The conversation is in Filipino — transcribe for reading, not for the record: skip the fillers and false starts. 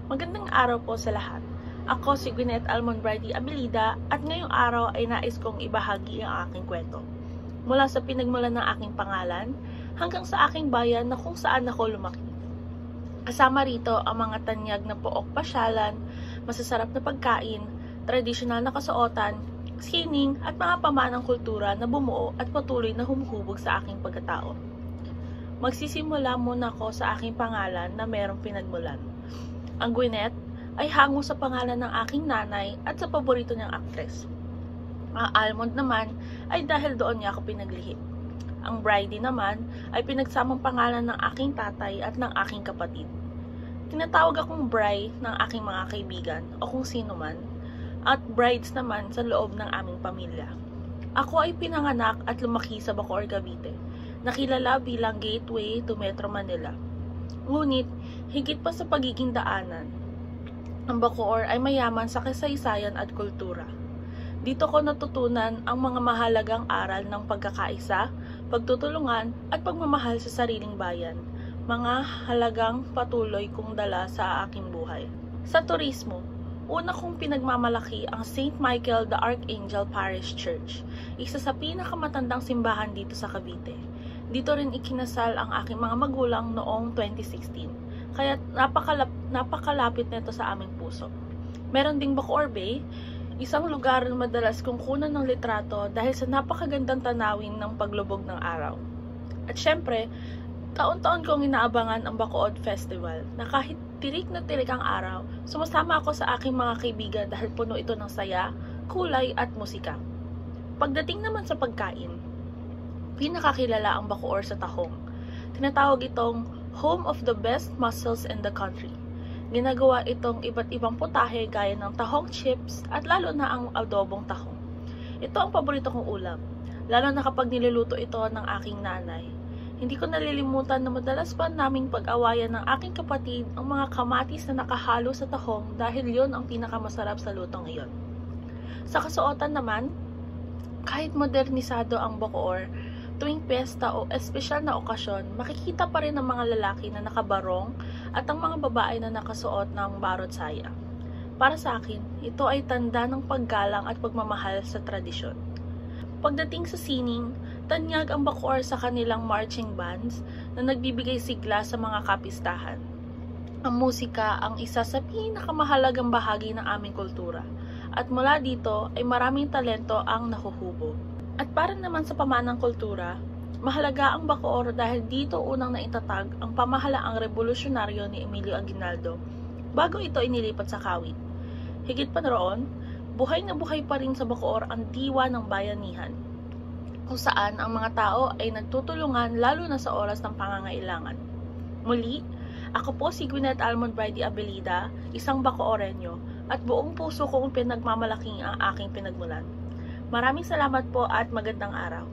Magandang araw po sa lahat. Ako si Gwyneth Almond Brady Abilida at ngayong araw ay nais kong ibahagi ang aking kwento. Mula sa pinagmulan ng aking pangalan hanggang sa aking bayan na kung saan ako lumaki. Kasama rito ang mga tanyag na pook pasyalan, masasarap na pagkain, tradisyonal na kasuotan, sining at mga pamanang kultura na bumuo at patuloy na humuhubog sa aking pagkatao. Magsisimula muna ako sa aking pangalan na merong pinagmulan. Ang Gwyneth ay hango sa pangalan ng aking nanay at sa paborito niyang aktres. Ang Almond naman ay dahil doon niya ako pinaglihi. Ang Brady naman ay pinagsamang pangalan ng aking tatay at ng aking kapatid. Tinatawag akong Bri ng aking mga kaibigan o kung sino man, at Brides naman sa loob ng aming pamilya. Ako ay pinanganak at lumaki sa Bacoor, Cavite, nakilala bilang gateway to Metro Manila. Ngunit, higit pa sa pagiging daanan, ang Bacoor ay mayaman sa kasaysayan at kultura. Dito ko natutunan ang mga mahalagang aral ng pagkakaisa, pagtutulungan at pagmamahal sa sariling bayan, mga halagang patuloy kong dala sa aking buhay. Sa turismo, una kong pinagmamalaki ang St. Michael the Archangel Parish Church, isa sa pinakamatandang simbahan dito sa Cavite. Dito rin ikinasal ang aking mga magulang noong 2016, kaya napakalapit nito sa aming puso. Meron ding Bacoor Bay, isang lugar na madalas kong kunan ng litrato dahil sa napakagandang tanawin ng paglubog ng araw. At syempre, taon-taon kong inaabangan ang Bacood Festival na kahit tirik na tirik ang araw, sumasama ako sa aking mga kaibigan dahil puno ito ng saya, kulay at musika. Pagdating naman sa pagkain, pinakakilala ang Bacoor sa tahong. Tinatawag itong home of the best mussels in the country. Ginagawa itong iba't ibang putahe gaya ng tahong chips at lalo na ang adobong tahong. Ito ang paborito kong ulam, lalo na kapag niluluto ito ng aking nanay. Hindi ko nalilimutan na madalas pa naming pag-awayan ng aking kapatid ang mga kamatis na nakahalo sa tahong dahil yon ang pinakamasarap sa lutong iyon. Sa kasuotan naman, kahit modernisado ang Bacoor, tuwing piyesta o espesyal na okasyon, makikita pa rin ang mga lalaki na nakabarong at ang mga babae na nakasuot ng barot saya. Para sa akin, ito ay tanda ng paggalang at pagmamahal sa tradisyon. Pagdating sa sining, tanyag ang Bacoor sa kanilang marching bands na nagbibigay sigla sa mga kapistahan. Ang musika ang isa sa pinakamahalagang bahagi ng aming kultura at mula dito ay maraming talento ang nahuhubog. At para naman sa pamanang kultura, mahalaga ang Bacoor dahil dito unang naitatag ang pamahalaang revolusyonaryo ni Emilio Aguinaldo bago ito inilipat sa Kawit. Higit pa roon, buhay na buhay pa rin sa Bacoor ang diwa ng bayanihan, kung saan ang mga tao ay nagtutulungan lalo na sa oras ng pangangailangan. Muli, ako po si Gwyneth Almond Brady Abilida, isang Bacooreño, at buong puso kong pinagmamalaking ang aking pinagmulan. Maraming salamat po at magandang araw.